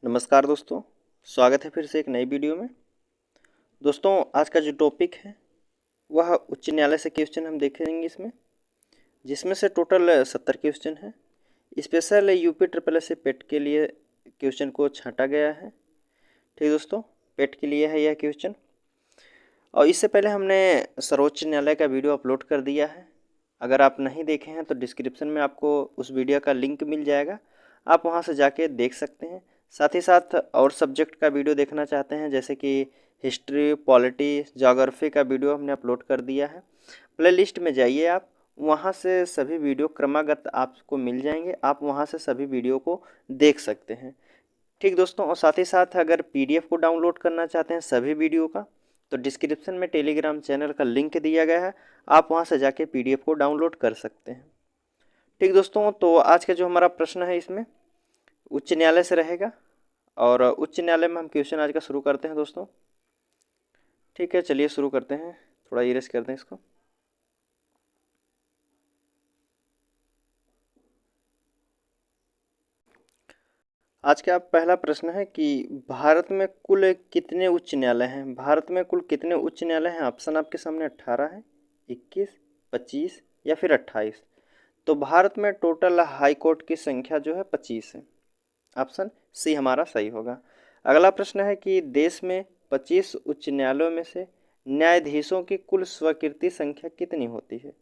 नमस्कार दोस्तों, स्वागत है फिर से एक नई वीडियो में। दोस्तों, आज का जो टॉपिक है वह उच्च न्यायालय से क्वेश्चन हम देखेंगे इसमें, जिसमें से टोटल 70 क्वेश्चन है। स्पेशल यूपी ट्रिपल एस पेट के लिए क्वेश्चन को छांटा गया है। ठीक दोस्तों, पेट के लिए है यह क्वेश्चन। और इससे पहले हमने सर्वोच्च न्यायालय का वीडियो अपलोड कर दिया है। अगर आप नहीं देखे हैं तो डिस्क्रिप्शन में आपको उस वीडियो का लिंक मिल जाएगा, आप वहां से जाके देख सकते हैं। साथ ही साथ और सब्जेक्ट का वीडियो देखना चाहते हैं जैसे कि हिस्ट्री, पॉलिटी, ज्योग्राफी का वीडियो हमने अपलोड कर दिया है। प्ले लिस्ट में जाइए आप, वहाँ से सभी वीडियो क्रमागत आपको मिल जाएंगे, आप वहाँ से सभी वीडियो को देख सकते हैं। ठीक दोस्तों, और साथ ही साथ अगर पीडीएफ को डाउनलोड करना चाहते हैं सभी वीडियो का, तो डिस्क्रिप्शन में टेलीग्राम चैनल का लिंक दिया गया है, आप वहां से जाके पीडीएफ को डाउनलोड कर सकते हैं। ठीक दोस्तों, तो आज का जो हमारा प्रश्न है इसमें उच्च न्यायालय से रहेगा, और उच्च न्यायालय में हम क्वेश्चन आज का शुरू करते हैं दोस्तों। ठीक है, चलिए शुरू करते हैं। थोड़ा इरेज कर दें इसको। आज का पहला प्रश्न है कि भारत में कुल कितने उच्च न्यायालय हैं। भारत में कुल कितने उच्च न्यायालय हैं। ऑप्शन आपके सामने 18 है, 21, 25 या फिर 28। तो भारत में टोटल हाई कोर्ट की संख्या जो है 25 है। ऑप्शन सी हमारा सही होगा। अगला प्रश्न है कि देश में 25 उच्च न्यायालयों में से न्यायाधीशों की कुल स्वीकृति संख्या कितनी होती है।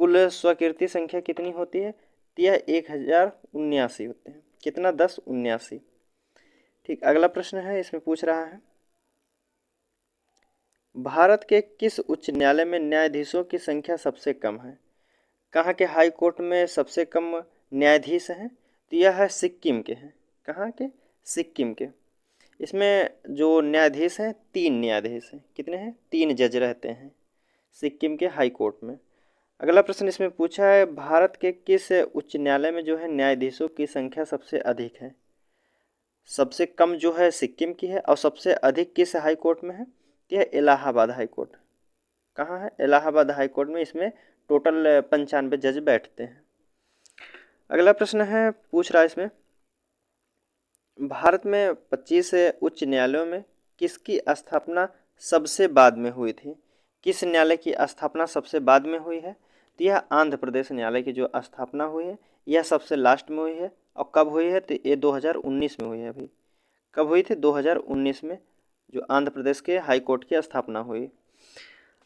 कुल स्वीकृति संख्या कितनी होती है, तो यह 1079 होते हैं। कितना, 1079। ठीक, अगला प्रश्न है, इसमें पूछ रहा है भारत के किस उच्च न्यायालय में न्यायाधीशों की संख्या सबसे कम है। कहाँ के हाई कोर्ट में सबसे कम न्यायाधीश हैं, तो यह है सिक्किम के हैं। कहाँ के, सिक्किम के। इसमें जो न्यायाधीश हैं 3 न्यायाधीश हैं। कितने हैं, 3 जज रहते हैं सिक्किम के हाई कोर्ट में। अगला प्रश्न इसमें पूछा है भारत के किस उच्च न्यायालय में जो है न्यायाधीशों की संख्या सबसे अधिक है। सबसे कम जो है सिक्किम की है, और सबसे अधिक किस हाई कोर्ट में है, यह इलाहाबाद हाई कोर्ट। कहाँ है, इलाहाबाद हाई कोर्ट में। इसमें टोटल 95 जज बैठते हैं। अगला प्रश्न है, पूछ रहा है इसमें भारत में 25 उच्च न्यायालयों में किसकी स्थापना सबसे बाद में हुई थी। किस न्यायालय की स्थापना सबसे बाद में हुई है, तो यह आंध्र प्रदेश न्यायालय की जो स्थापना हुई है यह सबसे लास्ट में हुई है। और कब हुई है, तो ये 2019 में हुई है। अभी कब हुई थी, 2019 में जो आंध्र प्रदेश के हाई कोर्ट की स्थापना हुई।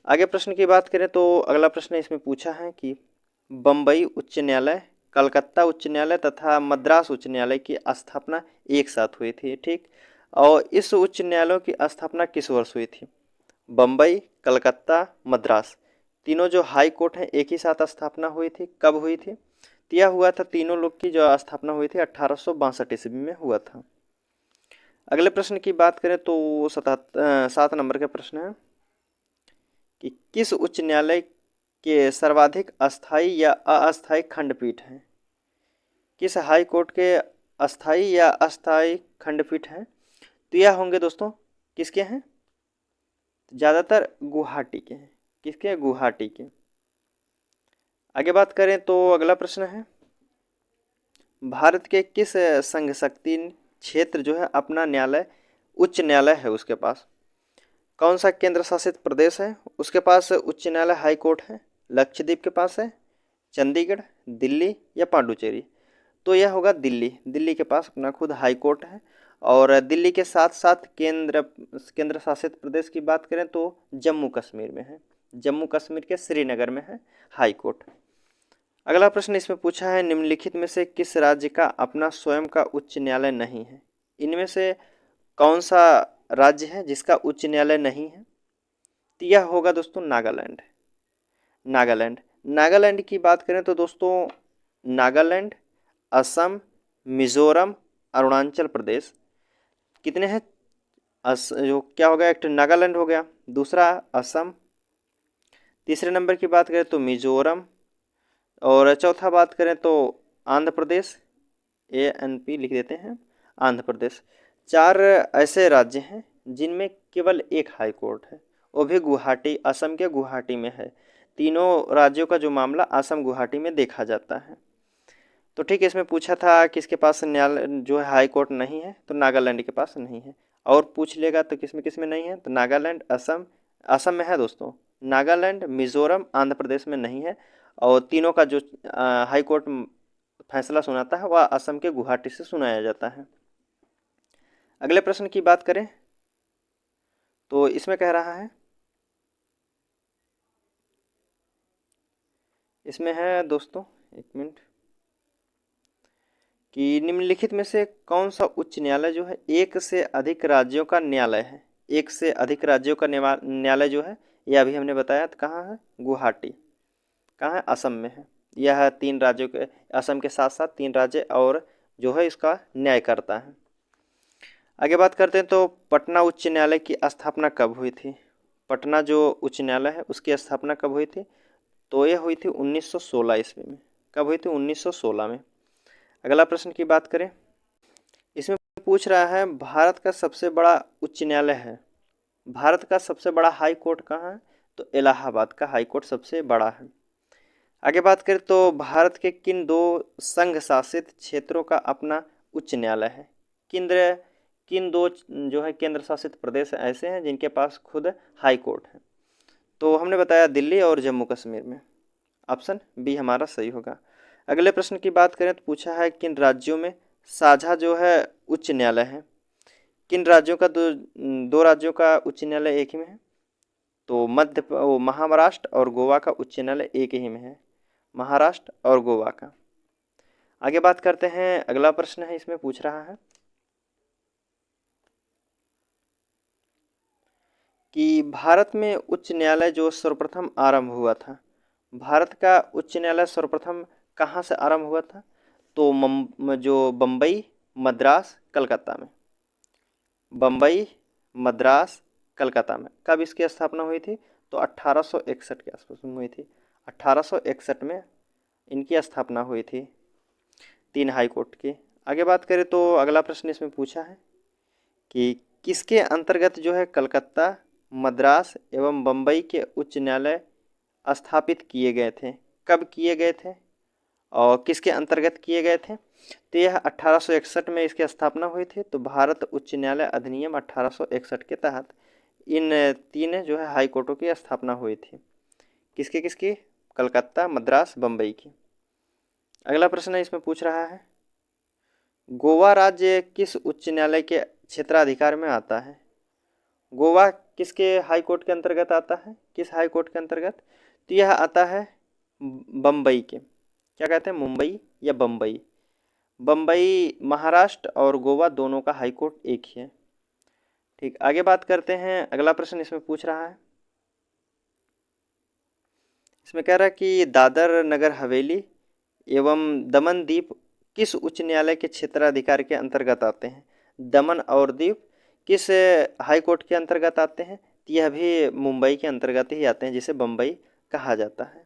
आगे प्रश्न की बात करें तो अगला प्रश्न इसमें पूछा है कि बम्बई उच्च न्यायालय, कलकत्ता उच्च न्यायालय तथा मद्रास उच्च न्यायालय की स्थापना एक साथ हुई थी। ठीक, और इस उच्च न्यायालयों की स्थापना किस वर्ष हुई थी। बम्बई, कलकत्ता, मद्रास, तीनों जो हाई कोर्ट हैं एक ही साथ स्थापना हुई थी। कब हुई थी, तो यह हुआ था, तीनों लोग की जो स्थापना हुई थी 1862 ईस्वी में हुआ था। अगले प्रश्न की बात करें तो 7 नंबर का प्रश्न है कि किस उच्च न्यायालय के सर्वाधिक अस्थायी या अस्थायी खंडपीठ हैं। किस हाई कोर्ट के अस्थायी या अस्थायी खंडपीठ हैं, तो यह होंगे दोस्तों किसके हैं, ज़्यादातर गुवाहाटी के हैं। किसके हैं, गुवाहाटी के। आगे बात करें तो अगला प्रश्न है भारत के किस संघ शक्ति क्षेत्र जो है अपना न्यायालय, उच्च न्यायालय है उसके पास। कौन सा केंद्र शासित प्रदेश है उसके पास उच्च न्यायालय हाई कोर्ट है। लक्षद्वीप के पास है, चंडीगढ़, दिल्ली या पांडुचेरी। तो यह होगा दिल्ली। दिल्ली के पास अपना खुद हाई कोर्ट है। और दिल्ली के साथ साथ केंद्र शासित प्रदेश की बात करें तो जम्मू कश्मीर में है। जम्मू कश्मीर के श्रीनगर में है हाई कोर्ट। अगला प्रश्न इसमें पूछा है निम्नलिखित में से किस राज्य का अपना स्वयं का उच्च न्यायालय नहीं है। इनमें से कौन सा राज्य है जिसका उच्च न्यायालय नहीं है, तो यह होगा दोस्तों नागालैंड। नागालैंड, नागालैंड की बात करें तो दोस्तों नागालैंड, असम, मिजोरम, अरुणाचल प्रदेश, कितने हैं, जो क्या हो गया, एक तो नागालैंड हो गया, दूसरा असम, तीसरे नंबर की बात करें तो मिजोरम, और चौथा बात करें तो आंध्र प्रदेश। ANP लिख देते हैं, आंध्र प्रदेश। 4 ऐसे राज्य हैं जिनमें केवल एक हाई कोर्ट है, वो भी गुवाहाटी, असम के गुवाहाटी में है। तीनों राज्यों का जो मामला असम गुवाहाटी में देखा जाता है। तो ठीक है, इसमें पूछा था किसके पास न्यायालय जो है हाई कोर्ट नहीं है, तो नागालैंड के पास नहीं है। और पूछ लेगा तो किस में नहीं है, तो नागालैंड, असम, असम में है दोस्तों, नागालैंड, मिजोरम, आंध्र प्रदेश में नहीं है। और तीनों का जो हाई कोर्ट फैसला सुनाता है वह असम के गुवाहाटी से सुनाया जाता है। अगले प्रश्न की बात करें तो इसमें कह रहा है, इसमें है दोस्तों, एक मिनट, कि निम्नलिखित में से कौन सा उच्च न्यायालय जो है एक से अधिक राज्यों का न्यायालय है। एक से अधिक राज्यों का न्यायालय जो है, यह अभी हमने बताया था कहाँ है, गुवाहाटी। कहाँ है, असम में है। यह 3 राज्यों के, असम के साथ साथ 3 राज्य और जो है इसका न्याय करता है। आगे बात करते हैं तो पटना उच्च न्यायालय की स्थापना कब हुई थी। पटना जो उच्च न्यायालय है उसकी स्थापना कब हुई थी, तो यह हुई थी 1916 ईस्वी में। कब हुई थी, 1916 में। अगला प्रश्न की बात करें, इसमें पूछ रहा है भारत का सबसे बड़ा उच्च न्यायालय है, भारत का सबसे बड़ा हाई कोर्ट कहाँ है, तो इलाहाबाद का हाई कोर्ट सबसे बड़ा है। आगे बात करें तो भारत के किन 2 संघ शासित क्षेत्रों का अपना उच्च न्यायालय है। केंद्र, किन 2 जो है केंद्र शासित प्रदेश ऐसे हैं जिनके पास खुद हाई कोर्ट है, तो हमने बताया दिल्ली और जम्मू कश्मीर में। ऑप्शन बी हमारा सही होगा। अगले प्रश्न की बात करें तो पूछा है किन राज्यों में साझा जो है उच्च न्यायालय है। किन राज्यों का, 2 राज्यों का उच्च न्यायालय एक ही में है, तो महाराष्ट्र और गोवा का उच्च न्यायालय एक ही में है, महाराष्ट्र और गोवा का। आगे बात करते हैं, अगला प्रश्न है, इसमें पूछ रहा है कि भारत में उच्च न्यायालय जो सर्वप्रथम आरंभ हुआ था, भारत का उच्च न्यायालय सर्वप्रथम कहाँ से आरंभ हुआ था, तो जो बम्बई, मद्रास, कलकत्ता में। बम्बई, मद्रास, कलकत्ता में। कब इसकी स्थापना हुई थी, तो 1861 के आसपास में हुई थी। 1861 में इनकी स्थापना हुई थी, 3 हाई कोर्ट की। आगे बात करें तो अगला प्रश्न इसमें पूछा है कि किसके अंतर्गत जो है कलकत्ता, मद्रास एवं बम्बई के उच्च न्यायालय स्थापित किए गए थे। कब किए गए थे और किसके अंतर्गत किए गए थे, तो यह 1861 में इसकी स्थापना हुई थी। तो भारत उच्च न्यायालय अधिनियम 1861 के तहत इन 3 जो है हाई कोर्टों की स्थापना हुई थी। किसकी किसकी, कलकत्ता, मद्रास, बम्बई की। अगला प्रश्न है, इसमें पूछ रहा है गोवा राज्य किस उच्च न्यायालय के क्षेत्राधिकार में आता है। गोवा किसके हाई कोर्ट के अंतर्गत आता है, किस हाई कोर्ट के अंतर्गत, तो यह आता है बम्बई के, क्या कहते हैं, मुंबई या बम्बई। बम्बई महाराष्ट्र और गोवा दोनों का हाई कोर्ट एक ही है। ठीक, आगे बात करते हैं, अगला प्रश्न इसमें पूछ रहा है, इसमें कह रहा है कि दादर नगर हवेली एवं दमन दीप किस उच्च न्यायालय के क्षेत्राधिकार के अंतर्गत आते हैं। दमन और दीप किस हाई कोर्ट के अंतर्गत आते हैं, तो यह भी मुंबई के अंतर्गत ही आते हैं, जिसे बम्बई कहा जाता है।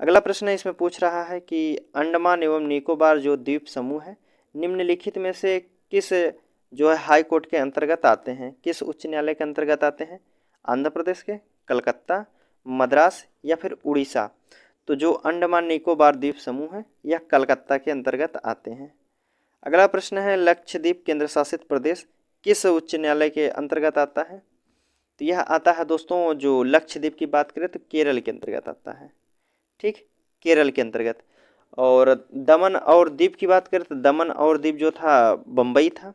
अगला प्रश्न है, इसमें पूछ रहा है कि अंडमान एवं निकोबार जो द्वीप समूह है निम्नलिखित में से किस जो है हाई कोर्ट के अंतर्गत आते हैं, किस उच्च न्यायालय के अंतर्गत आते हैं, आंध्र प्रदेश के, कलकत्ता, मद्रास या फिर उड़ीसा। तो जो अंडमान निकोबार द्वीप समूह है यह कलकत्ता के अंतर्गत आते हैं। अगला प्रश्न है लक्षद्वीप केंद्र शासित प्रदेश किस उच्च न्यायालय के अंतर्गत आता है, तो यह आता है दोस्तों, जो लक्षद्वीप की बात करें तो केरल के अंतर्गत आता है। ठीक, केरल के अंतर्गत। और दमन और दीप की बात करें तो दमन और दीप जो था बम्बई था।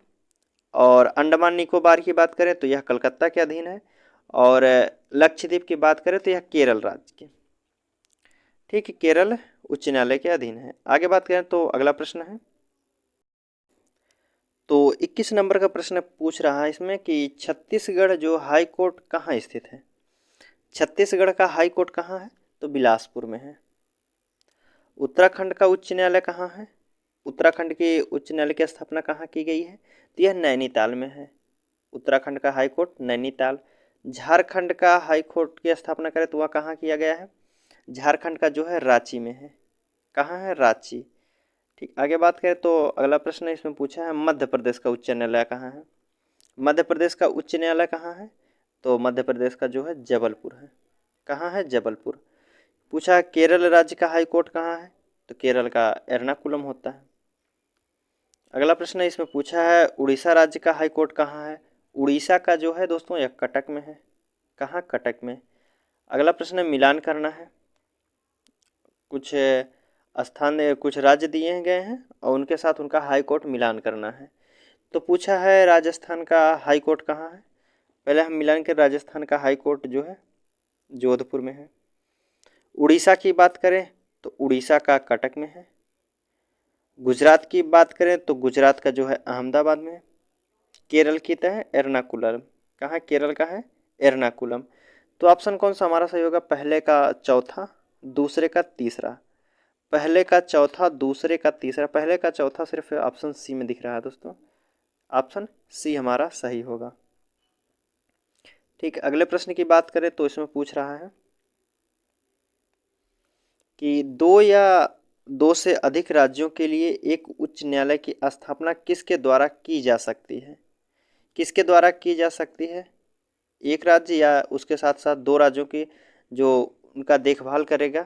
और अंडमान निकोबार की बात करें तो यह कलकत्ता के अधीन है। और लक्षद्वीप की बात करें तो यह केरल राज्य के, ठीक है, केरल उच्च न्यायालय के अधीन है। आगे बात करें तो अगला प्रश्न है, तो 21 नंबर का प्रश्न पूछ रहा है इसमें कि छत्तीसगढ़ जो हाई कोर्ट कहाँ स्थित है। छत्तीसगढ़ का हाई कोर्ट कहाँ है, तो बिलासपुर में है। उत्तराखंड का उच्च न्यायालय कहाँ है, उत्तराखंड के उच्च न्यायालय की स्थापना कहाँ की गई है, तो यह नैनीताल में है। उत्तराखंड का हाई कोर्ट नैनीताल। झारखंड का हाई कोर्ट की स्थापना करें तो वह कहाँ किया गया है, झारखंड का जो है रांची में है। कहाँ है, रांची। ठीक, आगे बात करें तो अगला प्रश्न इसमें पूछा है मध्य प्रदेश का उच्च न्यायालय कहाँ है। मध्य प्रदेश का उच्च न्यायालय कहाँ है, तो मध्य प्रदेश का जो है जबलपुर है। कहाँ है, जबलपुर। पूछा केरल राज्य का हाई कोर्ट कहाँ है, तो केरल का एर्नाकुलम होता है। अगला प्रश्न है, इसमें पूछा है उड़ीसा राज्य का हाई कोर्ट कहाँ है। उड़ीसा का जो है दोस्तों यह कटक में है। कहाँ? कटक में। अगला प्रश्न है, मिलान करना है। कुछ स्थान कुछ राज्य दिए गए हैं और उनके साथ उनका हाई कोर्ट मिलान करना है। तो पूछा है राजस्थान का हाई कोर्ट कहाँ है। पहले हम मिलान के राजस्थान का हाई कोर्ट जो है जोधपुर में है। उड़ीसा की बात करें तो उड़ीसा का कटक में है। गुजरात की बात करें तो गुजरात का जो है अहमदाबाद में है। केरल की तो है एर्नाकुलम। कहाँ केरल का है? एर्नाकुलम। तो ऑप्शन कौन सा हमारा सही होगा? पहले का चौथा, दूसरे का तीसरा। पहले का चौथा, दूसरे का तीसरा। पहले का चौथा सिर्फ ऑप्शन सी में दिख रहा है दोस्तों। ऑप्शन सी हमारा सही होगा। ठीक, अगले प्रश्न की बात करें तो इसमें पूछ रहा है कि दो या दो से अधिक राज्यों के लिए एक उच्च न्यायालय की स्थापना किसके द्वारा की जा सकती है। किसके द्वारा की जा सकती है? एक राज्य या उसके साथ साथ दो राज्यों की जो उनका देखभाल करेगा,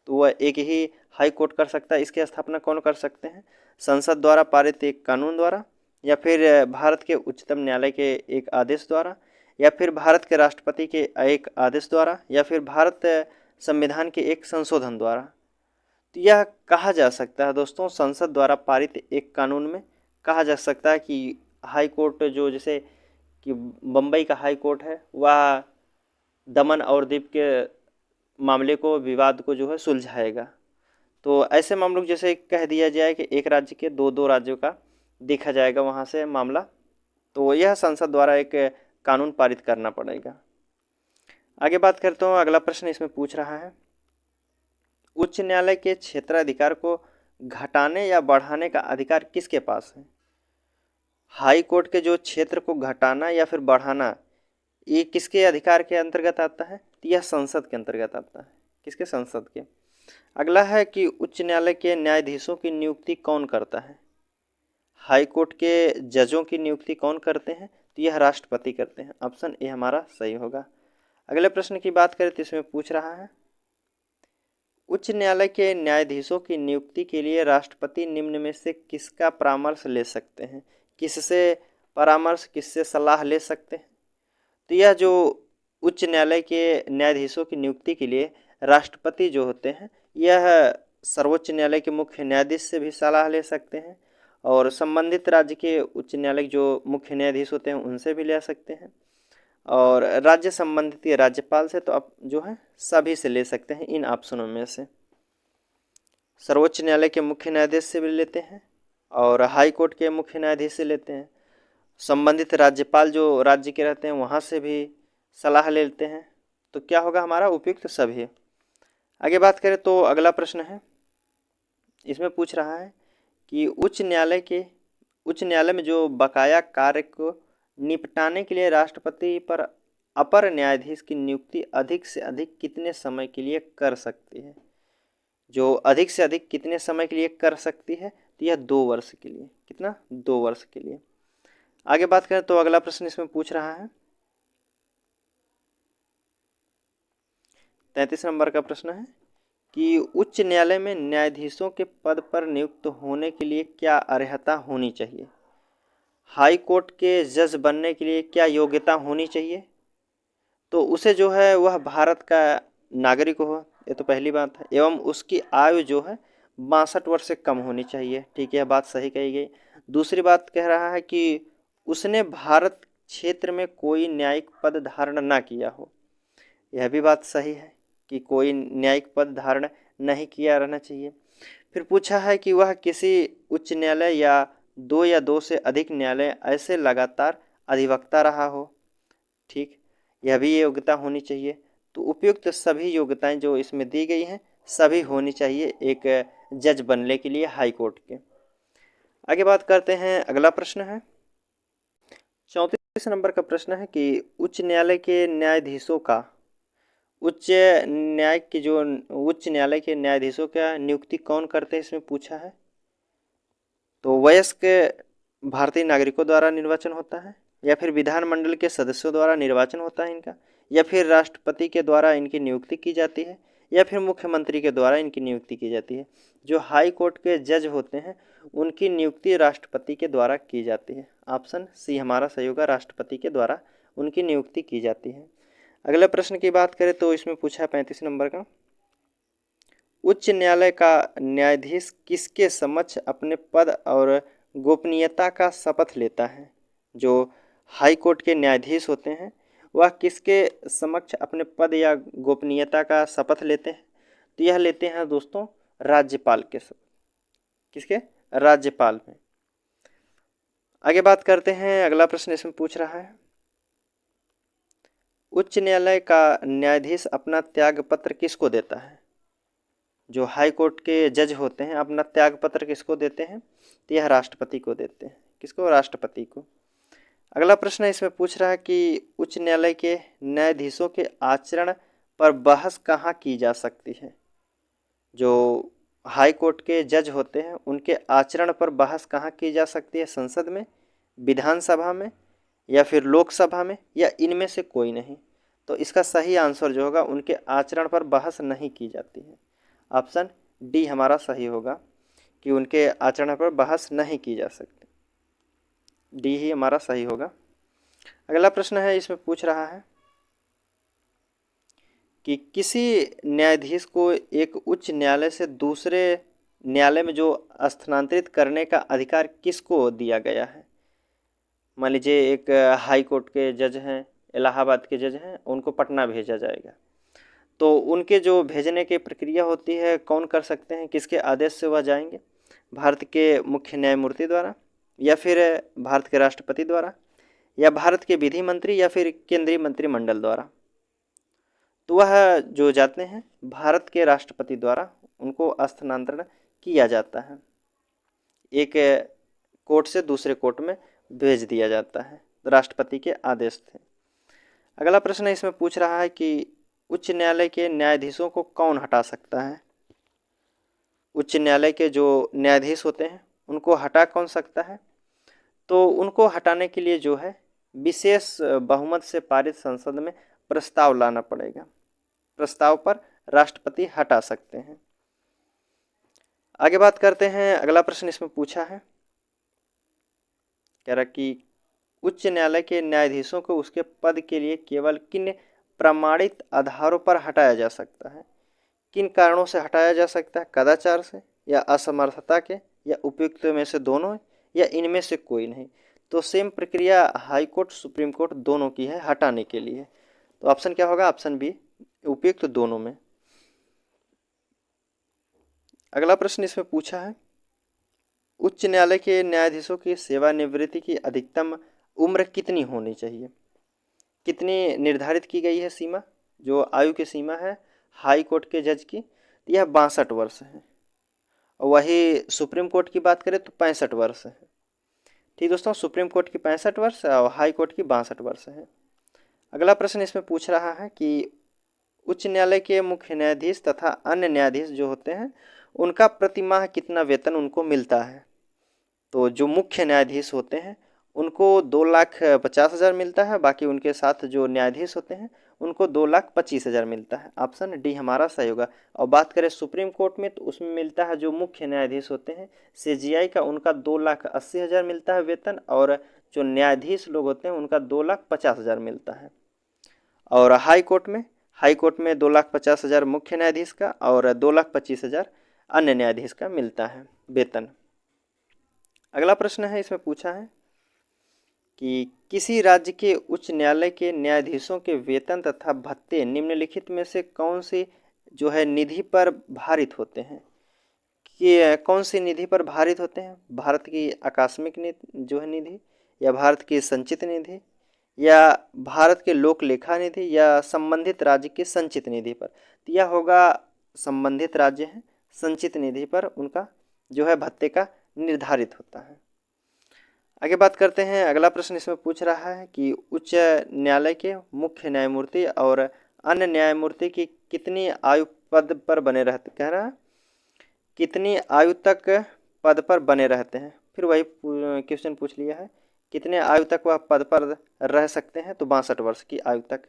तो वह एक ही हाई कोर्ट कर सकता है। इसकी स्थापना कौन कर सकते हैं? संसद द्वारा पारित एक कानून द्वारा, या फिर भारत के उच्चतम न्यायालय के एक आदेश द्वारा, या फिर भारत के राष्ट्रपति के एक आदेश द्वारा, या फिर भारत संविधान के एक संशोधन द्वारा। तो यह कहा जा सकता है दोस्तों संसद द्वारा पारित एक कानून में कहा जा सकता है कि हाई कोर्ट जो जैसे कि बम्बई का हाई कोर्ट है वह दमन और दीव के मामले को विवाद को जो है सुलझाएगा। तो ऐसे मामलों को जैसे कह दिया जाए कि एक राज्य के दो दो राज्यों का देखा जाएगा वहाँ से मामला, तो यह संसद द्वारा एक कानून पारित करना पड़ेगा। आगे बात करते हैं, अगला प्रश्न इसमें पूछ रहा है उच्च न्यायालय के क्षेत्राधिकार को घटाने या बढ़ाने का अधिकार किसके पास है। हाई कोर्ट के जो क्षेत्र को घटाना या फिर बढ़ाना, ये किसके अधिकार के अंतर्गत आता है? यह संसद के अंतर्गत आता है। किसके? संसद के। अगला है कि उच्च न्यायालय के न्यायाधीशों की नियुक्ति कौन करता है। हाई कोर्ट के जजों की नियुक्ति कौन करते हैं? तो यह राष्ट्रपति करते हैं। ऑप्शन ए हमारा सही होगा। अगले प्रश्न की बात करें तो इसमें पूछ रहा है उच्च न्यायालय के न्यायाधीशों की नियुक्ति के लिए राष्ट्रपति निम्न में से किसका परामर्श ले सकते हैं। किससे परामर्श, किससे सलाह ले सकते हैं? तो यह जो उच्च न्यायालय के न्यायाधीशों की नियुक्ति के लिए राष्ट्रपति जो होते हैं, यह सर्वोच्च न्यायालय के मुख्य न्यायाधीश से भी सलाह ले सकते हैं और संबंधित राज्य के उच्च न्यायालय जो मुख्य न्यायाधीश होते हैं उनसे भी ले सकते हैं, और राज्य संबंधित राज्यपाल से तो अब जो है सभी से ले सकते हैं। इन ऑप्शनों में से सर्वोच्च न्यायालय के मुख्य न्यायाधीश से भी लेते हैं और हाई कोर्ट के मुख्य न्यायाधीश से लेते हैं, संबंधित राज्यपाल जो राज्य के रहते हैं वहाँ से भी सलाह लेते हैं। तो क्या होगा हमारा? उपयुक्त सभी। आगे बात करें तो अगला प्रश्न है, इसमें पूछ रहा है कि उच्च न्यायालय में जो बकाया कार्य को निपटाने के लिए राष्ट्रपति पर अपर न्यायाधीश की नियुक्ति अधिक से अधिक कितने समय के लिए कर सकती है। जो अधिक से अधिक कितने समय के लिए कर सकती है? तो यह 2 वर्ष के लिए। कितना? 2 वर्ष के लिए। आगे बात करें तो अगला प्रश्न इसमें पूछ रहा है 33 नंबर का प्रश्न है कि उच्च न्यायालय में न्यायाधीशों के पद पर नियुक्त होने के लिए क्या अर्हता होनी चाहिए। हाई कोर्ट के जज बनने के लिए क्या योग्यता होनी चाहिए? तो उसे जो है वह भारत का नागरिक हो, ये तो पहली बात है, एवं उसकी आयु जो है 62 वर्ष से कम होनी चाहिए। ठीक है, बात सही कही गई। दूसरी बात कह रहा है कि उसने भारत क्षेत्र में कोई न्यायिक पद धारण ना किया हो। यह भी बात सही है कि कोई न्यायिक पद धारण नहीं किया रहना चाहिए। फिर पूछा है कि वह किसी उच्च न्यायालय या दो से अधिक न्यायालय ऐसे लगातार अधिवक्ता रहा हो। ठीक, यह भी योग्यता होनी चाहिए। तो उपयुक्त सभी योग्यताएं जो इसमें दी गई हैं सभी होनी चाहिए एक जज बनने के लिए हाई कोर्ट के। आगे बात करते हैं, अगला प्रश्न है 34 नंबर का प्रश्न है कि उच्च न्यायालय के न्यायाधीशों का उच्च न्यायालय के न्यायाधीशों का नियुक्ति कौन करते हैं, इसमें पूछा है। तो वयस्क भारतीय नागरिकों द्वारा निर्वाचन होता है, या फिर विधानमंडल के सदस्यों द्वारा निर्वाचन होता है इनका, या फिर राष्ट्रपति के द्वारा इनकी नियुक्ति की जाती है, या फिर मुख्यमंत्री के द्वारा इनकी नियुक्ति की जाती है। जो हाई कोर्ट के जज होते हैं उनकी नियुक्ति राष्ट्रपति के द्वारा की जाती है। ऑप्शन सी हमारा सही होगा, राष्ट्रपति के द्वारा उनकी नियुक्ति की जाती है। अगले प्रश्न की बात करें तो इसमें पूछा है 35 नंबर का, उच्च न्यायालय का न्यायाधीश किसके समक्ष अपने पद और गोपनीयता का शपथ लेता है। जो हाई कोर्ट के न्यायाधीश होते हैं वह किसके समक्ष अपने पद या गोपनीयता का शपथ लेते हैं, तो यह लेते हैं दोस्तों राज्यपाल के शपथ। किसके? राज्यपाल में। आगे बात करते हैं, अगला प्रश्न इसमें पूछ रहा है, उच्च न्यायालय का न्यायाधीश अपना त्याग पत्र किसको देता है। जो हाई कोर्ट के जज होते हैं अपना त्याग पत्र किसको देते हैं, तो यह राष्ट्रपति को देते हैं। किसको? राष्ट्रपति को। अगला प्रश्न इसमें पूछ रहा है कि उच्च न्यायालय के न्यायाधीशों के आचरण पर बहस कहाँ की जा सकती है। जो हाई कोर्ट के जज होते हैं उनके आचरण पर बहस कहाँ की जा सकती है, संसद में, विधानसभा में या फिर लोकसभा में, या इनमें से कोई नहीं। तो इसका सही आंसर जो होगा उनके आचरण पर बहस नहीं की जाती है। ऑप्शन डी हमारा सही होगा कि उनके आचरण पर बहस नहीं की जा सकती, डी ही हमारा सही होगा। अगला प्रश्न है इसमें पूछ रहा है कि किसी न्यायाधीश को एक उच्च न्यायालय से दूसरे न्यायालय में जो स्थानांतरित करने का अधिकार किसको दिया गया है। मान लीजिए एक हाई कोर्ट के जज हैं, इलाहाबाद के जज हैं, उनको पटना भेजा जाएगा, तो उनके जो भेजने की प्रक्रिया होती है कौन कर सकते हैं, किसके आदेश से वह जाएंगे, भारत के मुख्य न्यायमूर्ति द्वारा या फिर भारत के राष्ट्रपति द्वारा या भारत के विधि मंत्री या फिर केंद्रीय मंत्रिमंडल द्वारा। तो वह जो जाते हैं भारत के राष्ट्रपति द्वारा उनको स्थानांतरण किया जाता है, एक कोर्ट से दूसरे कोर्ट में भेज दिया जाता है, राष्ट्रपति के आदेश थे। अगला प्रश्न इसमें पूछ रहा है कि उच्च न्यायालय के न्यायाधीशों को कौन हटा सकता है। उच्च न्यायालय के जो न्यायाधीश होते हैं उनको हटा कौन सकता है, तो उनको हटाने के लिए जो है विशेष बहुमत से पारित संसद में प्रस्ताव लाना पड़ेगा। प्रस्ताव पर राष्ट्रपति हटा सकते हैं। आगे बात करते हैं, अगला प्रश्न इसमें पूछा है, कह रहा कि उच्च न्यायालय के न्यायाधीशों को उसके पद के लिए केवल किन प्रमाणित आधारों पर हटाया जा सकता है। किन कारणों से हटाया जा सकता है, कदाचार से या असमर्थता के या उपयुक्त में से दोनों या इनमें से कोई नहीं। तो सेम प्रक्रिया हाई कोर्ट सुप्रीम कोर्ट दोनों की है हटाने के लिए। तो ऑप्शन क्या होगा, ऑप्शन बी उपयुक्त दोनों में। अगला प्रश्न इसमें पूछा है, उच्च न्यायालय के न्यायाधीशों की सेवानिवृत्ति की अधिकतम उम्र कितनी होनी चाहिए। कितनी निर्धारित की गई है सीमा, जो आयु की सीमा है हाई कोर्ट के जज की, यह 62 वर्ष है। और वही सुप्रीम कोर्ट की बात करें तो 65 वर्ष है। ठीक दोस्तों, सुप्रीम कोर्ट की 65 वर्ष और हाई कोर्ट की 62 वर्ष है। अगला प्रश्न इसमें पूछ रहा है कि उच्च न्यायालय के मुख्य न्यायाधीश तथा अन्य न्यायाधीश जो होते हैं उनका प्रतिमाह कितना वेतन उनको मिलता है। तो जो मुख्य न्यायाधीश होते हैं उनको 2,50,000 मिलता है, बाकी उनके साथ जो न्यायाधीश होते हैं उनको 2,25,000 मिलता है। ऑप्शन डी हमारा सही होगा। और बात करें सुप्रीम कोर्ट में तो उसमें मिलता है जो मुख्य न्यायाधीश होते हैं सीजेआई का, उनका 2,80,000 मिलता है वेतन, और जो न्यायाधीश लोग होते हैं उनका 2,50,000 मिलता है। और हाई कोर्ट में 2,50,000 मुख्य न्यायाधीश का और 2,25,000 अन्य न्यायाधीश का मिलता है वेतन। अगला प्रश्न है इसमें पूछा है कि किसी राज्य के उच्च न्यायालय के न्यायाधीशों के वेतन तथा भत्ते निम्नलिखित में से कौन सी जो है निधि पर भारित होते हैं। कि कौन सी निधि पर भारित होते हैं, भारत की आकस्मिक जो है निधि, या भारत की संचित निधि, या भारत के लोक लेखा निधि, या संबंधित राज्य की संचित निधि पर। तो यह होगा संबंधित राज्य है संचित निधि पर उनका जो है भत्ते का निर्धारित होता है। आगे बात करते हैं, अगला प्रश्न इसमें पूछ रहा है कि उच्च न्यायालय के मुख्य न्यायमूर्ति और अन्य न्यायमूर्ति की कितनी आयु पद पर बने रहते, कह रहा है कितनी आयु तक पद पर बने रहते हैं। फिर वही क्वेश्चन पूछ लिया है, कितने आयु तक वह पद पर रह सकते हैं, तो 62 वर्ष की आयु तक।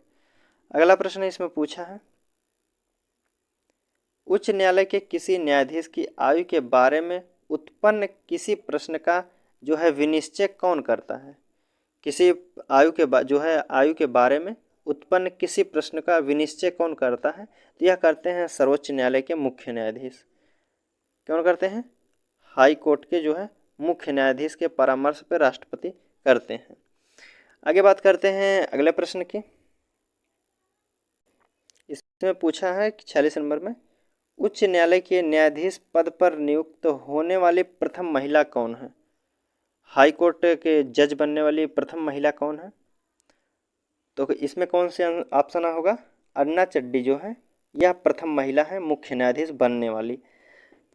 अगला प्रश्न इसमें पूछा है उच्च न्यायालय के किसी न्यायाधीश की आयु के बारे में उत्पन्न किसी प्रश्न का जो है विनिश्चय कौन करता है? किसी आयु के बारे में उत्पन्न किसी प्रश्न का विनिश्चय कौन करता है? तो यह करते हैं सर्वोच्च न्यायालय के मुख्य न्यायाधीश। कौन करते हैं? हाई कोर्ट के जो है मुख्य न्यायाधीश के परामर्श पर राष्ट्रपति करते हैं। आगे बात करते हैं अगले प्रश्न की। इसमें पूछा है कि 46 नंबर में, उच्च न्यायालय के न्यायाधीश पद पर नियुक्त होने वाली प्रथम महिला कौन है? हाई कोर्ट के जज बनने वाली प्रथम महिला कौन है? तो इसमें कौन से ऑप्शन होगा? अन्ना चड्डी जो है यह प्रथम महिला है मुख्य न्यायाधीश बनने वाली।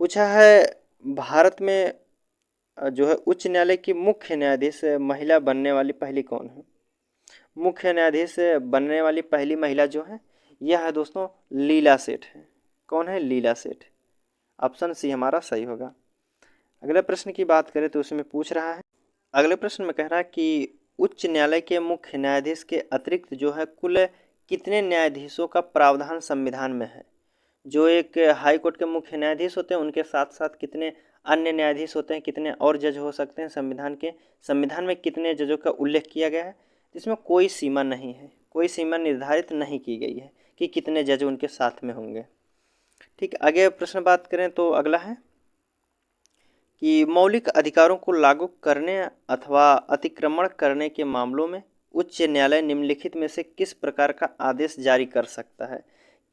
पूछा है भारत में जो है उच्च न्यायालय की मुख्य न्यायाधीश महिला बनने वाली पहली कौन है? मुख्य न्यायाधीश बनने वाली पहली महिला जो है यह है दोस्तों लीला सेठ है। कौन है? लीला सेठ। ऑप्शन सी हमारा सही होगा। अगले प्रश्न की बात करें तो उसमें पूछ रहा है, अगले प्रश्न में कह रहा है कि उच्च न्यायालय के मुख्य न्यायाधीश के अतिरिक्त जो है कुल कितने न्यायाधीशों का प्रावधान संविधान में है? जो एक हाई कोर्ट के मुख्य न्यायाधीश होते हैं उनके साथ साथ कितने अन्य न्यायाधीश होते हैं, कितने और जज हो सकते हैं संविधान में कितने जजों का उल्लेख किया गया है? इसमें कोई सीमा नहीं है, कोई सीमा निर्धारित नहीं की गई है कि कितने जज उनके साथ में होंगे। ठीक, आगे प्रश्न बात करें तो अगला है कि मौलिक अधिकारों को लागू करने अथवा अतिक्रमण करने के मामलों में उच्च न्यायालय निम्नलिखित में से किस प्रकार का आदेश जारी कर सकता है?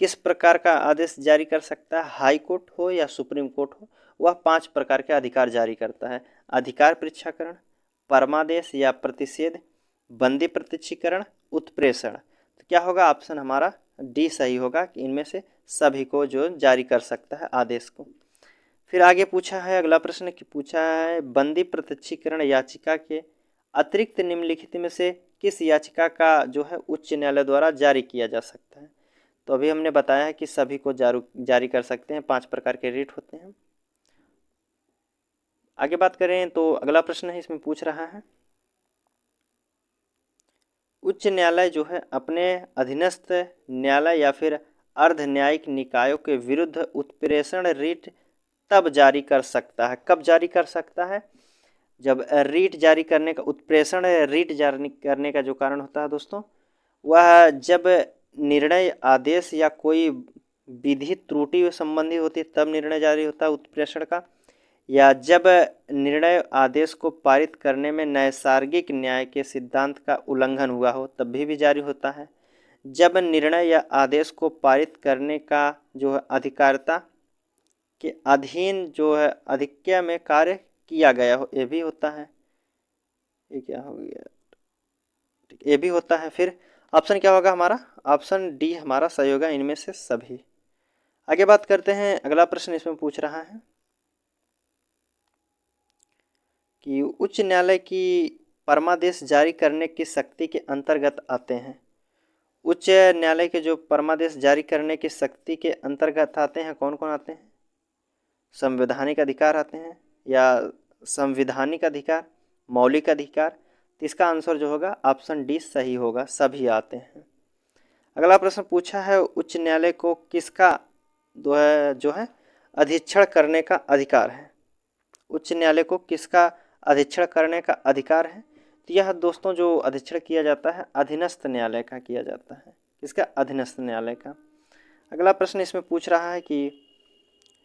किस प्रकार का आदेश जारी कर सकता है? हाई कोर्ट हो या सुप्रीम कोर्ट हो, वह 5 प्रकार के अधिकार जारी करता है। अधिकार परीक्षाकरण, परमादेश या प्रतिषेध, बंदी प्रत्यक्षीकरण, उत्प्रेषण। तो क्या होगा? ऑप्शन हमारा डी सही होगा कि इनमें से सभी को जो जारी कर सकता है आदेश को। फिर आगे पूछा है अगला प्रश्न कि पूछा है बंदी प्रत्यक्षीकरण याचिका के अतिरिक्त निम्नलिखित में से किस याचिका का जो है उच्च न्यायालय द्वारा जारी किया जा सकता है? तो अभी हमने बताया है कि सभी को जारी कर सकते हैं, 5 प्रकार के रिट होते हैं। आगे बात करें तो अगला प्रश्न है, इसमें पूछ रहा है उच्च न्यायालय जो है अपने अधीनस्थ न्यायालय या फिर अर्ध न्यायिक निकायों के विरुद्ध उत्प्रेषण रिट तब जारी कर सकता है। कब जारी कर सकता है? जब रीट जारी करने का, उत्प्रेषण रीट जारी करने का जो कारण होता है दोस्तों, वह जब निर्णय आदेश या कोई विधि त्रुटि संबंधी होती है तब निर्णय जारी होता है उत्प्रेषण का, या जब निर्णय आदेश को पारित करने में नैसर्गिक न्याय के सिद्धांत का उल्लंघन हुआ हो तब भी जारी होता है, जब निर्णय या आदेश को पारित करने का जो है अधिकारिता के अधीन जो है अधिक्य में कार्य किया गया हो, ये भी होता है। ये क्या हो गया? ये भी होता है। फिर ऑप्शन क्या होगा हमारा? ऑप्शन डी हमारा सही होगा, इनमें से सभी। आगे बात करते हैं अगला प्रश्न, इसमें पूछ रहा है कि उच्च न्यायालय की परमादेश जारी करने की शक्ति के अंतर्गत आते हैं। उच्च न्यायालय के जो परमादेश जारी करने की शक्ति के अंतर्गत आते हैं, कौन कौन आते हैं? संवैधानिक अधिकार आते हैं या संविधानिक अधिकार, मौलिक अधिकार। तो इसका आंसर जो होगा ऑप्शन डी सही होगा, सभी आते हैं। अगला प्रश्न पूछा है उच्च न्यायालय को किसका जो है अधीक्षण करने का अधिकार है? उच्च न्यायालय को किसका अधीक्षण करने का अधिकार है? तो यह दोस्तों जो अधीक्षण किया जाता है अधीनस्थ न्यायालय का किया जाता है। किसका? अधीनस्थ न्यायालय का। अगला प्रश्न इसमें पूछ रहा है कि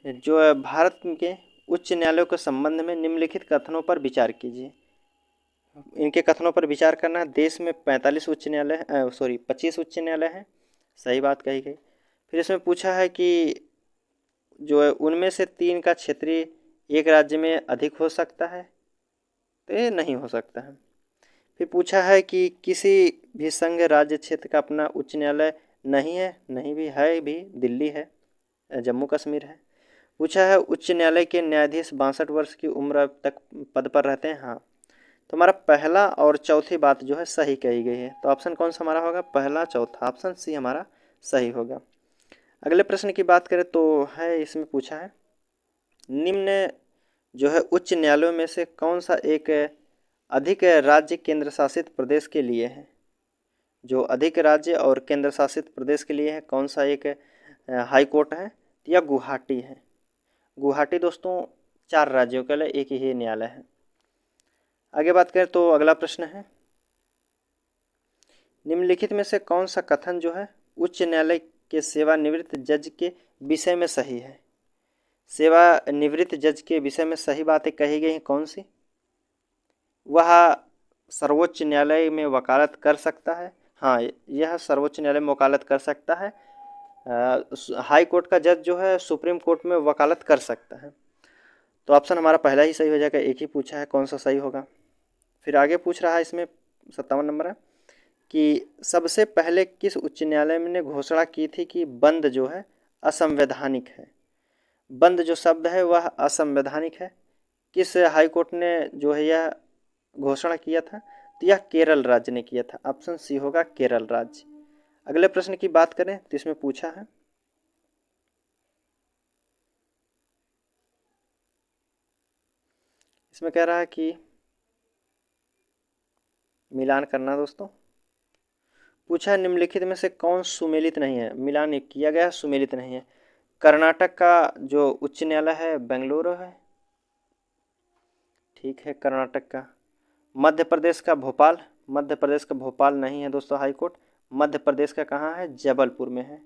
जो है भारत के उच्च न्यायालयों के संबंध में निम्नलिखित कथनों पर विचार कीजिए। इनके कथनों पर विचार करना है। देश में 45 उच्च न्यायालय 25 उच्च न्यायालय हैं, सही बात कही गई। फिर इसमें पूछा है कि जो है उनमें से 3 का क्षेत्रीय एक राज्य में अधिक हो सकता है, तो ये नहीं हो सकता है। फिर पूछा है कि किसी भी संघ राज्य क्षेत्र का अपना उच्च न्यायालय नहीं है, नहीं भी है, भी दिल्ली है, जम्मू कश्मीर है। पूछा है उच्च न्यायालय के न्यायाधीश 62 वर्ष की उम्र तक पद पर रहते हैं? हाँ। तो हमारा पहला और चौथी बात जो है सही कही गई है। तो ऑप्शन कौन सा हमारा होगा? पहला चौथा, ऑप्शन सी हमारा सही होगा। अगले प्रश्न की बात करें तो है, इसमें पूछा है निम्न जो है उच्च न्यायालयों में से कौन सा एक अधिक राज्य केंद्र शासित प्रदेश के लिए है? जो अधिक राज्य और केंद्र शासित प्रदेश के लिए है, कौन सा एक हाई कोर्ट है? तो यह गुवाहाटी है। गुवाहाटी दोस्तों 4 राज्यों के लिए एक ही न्यायालय है। आगे बात करें तो अगला प्रश्न है, निम्नलिखित में से कौन सा कथन जो है उच्च न्यायालय के सेवानिवृत्त जज के विषय में सही है? सेवानिवृत्त जज के विषय में सही बातें कही गई हैं कौन सी? वह सर्वोच्च न्यायालय में वकालत कर सकता है। हाँ, यह सर्वोच्च न्यायालय में वकालत कर सकता है। हाई कोर्ट का जज जो है सुप्रीम कोर्ट में वकालत कर सकता है। तो ऑप्शन हमारा पहला ही सही हो जाएगा, एक ही पूछा है, कौन सा सही होगा। फिर आगे पूछ रहा है इसमें 57 नंबर है कि सबसे पहले किस उच्च न्यायालय ने घोषणा की थी कि बंद जो है असंवैधानिक है? बंद जो शब्द है वह असंवैधानिक है। किस हाई कोर्ट ने जो है यह घोषणा किया था? तो यह केरल राज्य ने किया था। ऑप्शन सी होगा केरल राज्य। अगले प्रश्न की बात करें तो इसमें पूछा है, इसमें कह रहा है कि मिलान करना दोस्तों। पूछा है निम्नलिखित में से कौन सुमेलित नहीं है? मिलान किया गया, सुमेलित नहीं है। कर्नाटक का जो उच्च न्यायालय है बेंगलुरु है, ठीक है, कर्नाटक का। मध्य प्रदेश का भोपाल, मध्य प्रदेश का भोपाल नहीं है दोस्तों हाई कोर्ट। मध्य प्रदेश का कहाँ है? जबलपुर में है।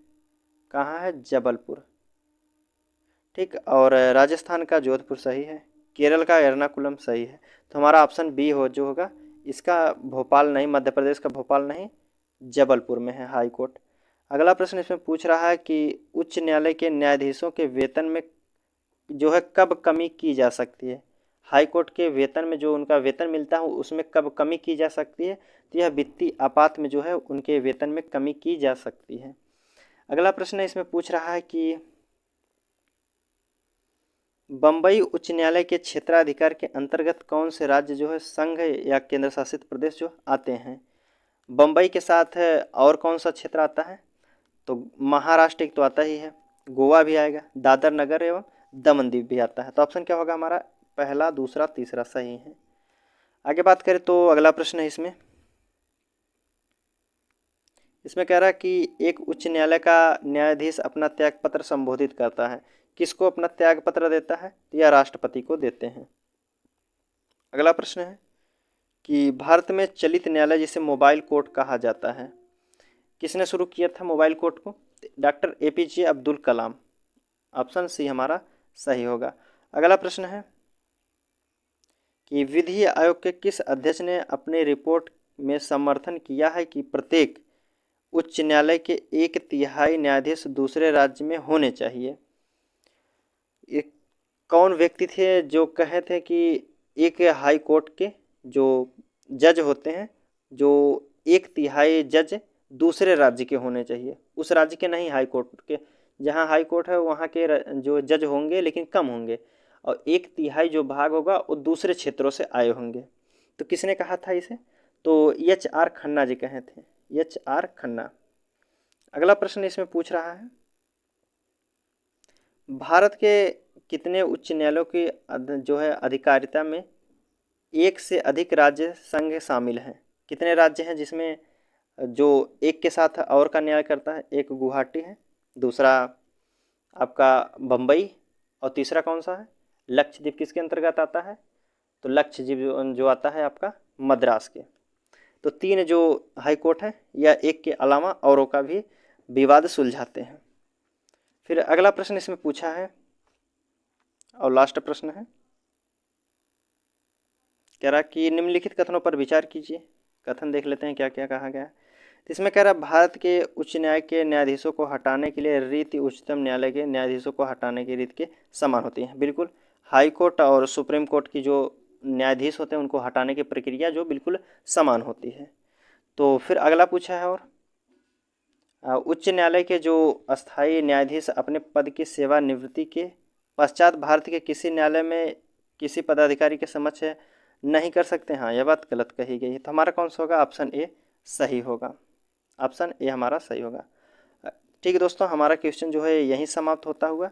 कहाँ है? जबलपुर, ठीक। और राजस्थान का जोधपुर सही है। केरल का एर्नाकुलम सही है। तो हमारा ऑप्शन बी हो जो होगा इसका, भोपाल नहीं, मध्य प्रदेश का भोपाल नहीं, जबलपुर में है हाई कोर्ट। अगला प्रश्न इसमें पूछ रहा है कि उच्च न्यायालय के न्यायाधीशों के वेतन में जो है कब कमी की जा सकती है? हाई कोर्ट के वेतन में जो उनका वेतन मिलता है उसमें कब कमी की जा सकती है? तो यह वित्तीय आपात में जो है उनके वेतन में कमी की जा सकती है। अगला प्रश्न इसमें पूछ रहा है कि बम्बई उच्च न्यायालय के क्षेत्राधिकार के अंतर्गत कौन से राज्य जो है संघ या केंद्र शासित प्रदेश जो आते हैं? बम्बई के साथ और कौन सा क्षेत्र आता है? तो महाराष्ट्र एक तो आता ही है, गोवा भी आएगा, दादर नगर एवं दमन दीव भी आता है। तो ऑप्शन क्या होगा हमारा? पहला, दूसरा, तीसरा सही है। आगे बात करें तो अगला प्रश्न है इसमें, इसमें कह रहा है कि एक उच्च न्यायालय का न्यायाधीश अपना त्यागपत्र संबोधित करता है, किसको अपना त्यागपत्र देता है? या राष्ट्रपति को देते हैं। अगला प्रश्न है कि भारत में चलित न्यायालय जिसे मोबाइल कोर्ट कहा जाता है, किसने शुरू किया था मोबाइल कोर्ट को? Doctor APJ Abdul Kalam. Option C हमारा सही होगा। अगला प्रश्न है कि विधि आयोग के किस अध्यक्ष ने अपनी रिपोर्ट में समर्थन किया है कि प्रत्येक उच्च न्यायालय के 1/3 न्यायाधीश दूसरे राज्य में होने चाहिए? ये कौन व्यक्ति थे जो कहे थे कि एक हाई कोर्ट के जो जज होते हैं, जो 1/3 जज दूसरे राज्य के होने चाहिए, उस राज्य के नहीं, हाई कोर्ट के। जहाँ हाई कोर्ट है वहाँ के जो जज होंगे लेकिन कम होंगे, और 1/3 जो भाग होगा वो दूसरे क्षेत्रों से आए होंगे। तो किसने कहा था इसे? तो HR खन्ना जी कहे थे, HR खन्ना। अगला प्रश्न इसमें पूछ रहा है, भारत के कितने उच्च न्यायालयों की जो है अधिकारिता में एक से अधिक राज्य संघ शामिल हैं? कितने राज्य हैं जिसमें जो एक के साथ और का न्याय करता है? एक गुवाहाटी है, दूसरा आपका बम्बई, और तीसरा कौन सा है? लक्षद्वीप किसके अंतर्गत आता है? तो लक्षद्वीप जो आता है आपका मद्रास के। तो 3 जो हाई कोर्ट है या एक के अलावा औरों का भी विवाद सुलझाते हैं। फिर अगला प्रश्न इसमें पूछा है और लास्ट प्रश्न है, कह रहा कि निम्नलिखित कथनों पर विचार कीजिए। कथन देख लेते हैं क्या क्या कहा गया। तो इसमें कह रहा भारत के उच्च न्याय के न्यायाधीशों को हटाने के लिए रीति उच्चतम न्यायालय के न्यायाधीशों को हटाने की रीत के समान होती है। बिल्कुल, हाई कोर्ट और सुप्रीम कोर्ट की जो न्यायाधीश होते हैं उनको हटाने की प्रक्रिया जो बिल्कुल समान होती है। तो फिर अगला पूछा है, और उच्च न्यायालय के जो अस्थायी न्यायाधीश अपने पद की सेवानिवृत्ति के पश्चात भारत के किसी न्यायालय में किसी पदाधिकारी के समक्ष नहीं कर सकते। हाँ, यह बात गलत कही गई है। तो हमारा कौन सा होगा? ऑप्शन ए सही होगा। ऑप्शन ए हमारा सही होगा। ठीक है दोस्तों, हमारा क्वेश्चन जो है यहीं समाप्त होता हुआ।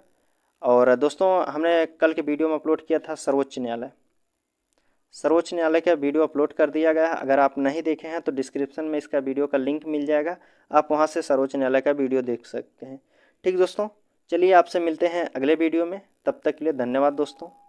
और दोस्तों हमने कल के वीडियो में अपलोड किया था सर्वोच्च न्यायालय, सर्वोच्च न्यायालय का वीडियो अपलोड कर दिया गया है। अगर आप नहीं देखे हैं तो डिस्क्रिप्शन में इसका वीडियो का लिंक मिल जाएगा, आप वहां से सर्वोच्च न्यायालय का वीडियो देख सकते हैं। ठीक दोस्तों, चलिए आपसे मिलते हैं अगले वीडियो में, तब तक के लिए धन्यवाद दोस्तों।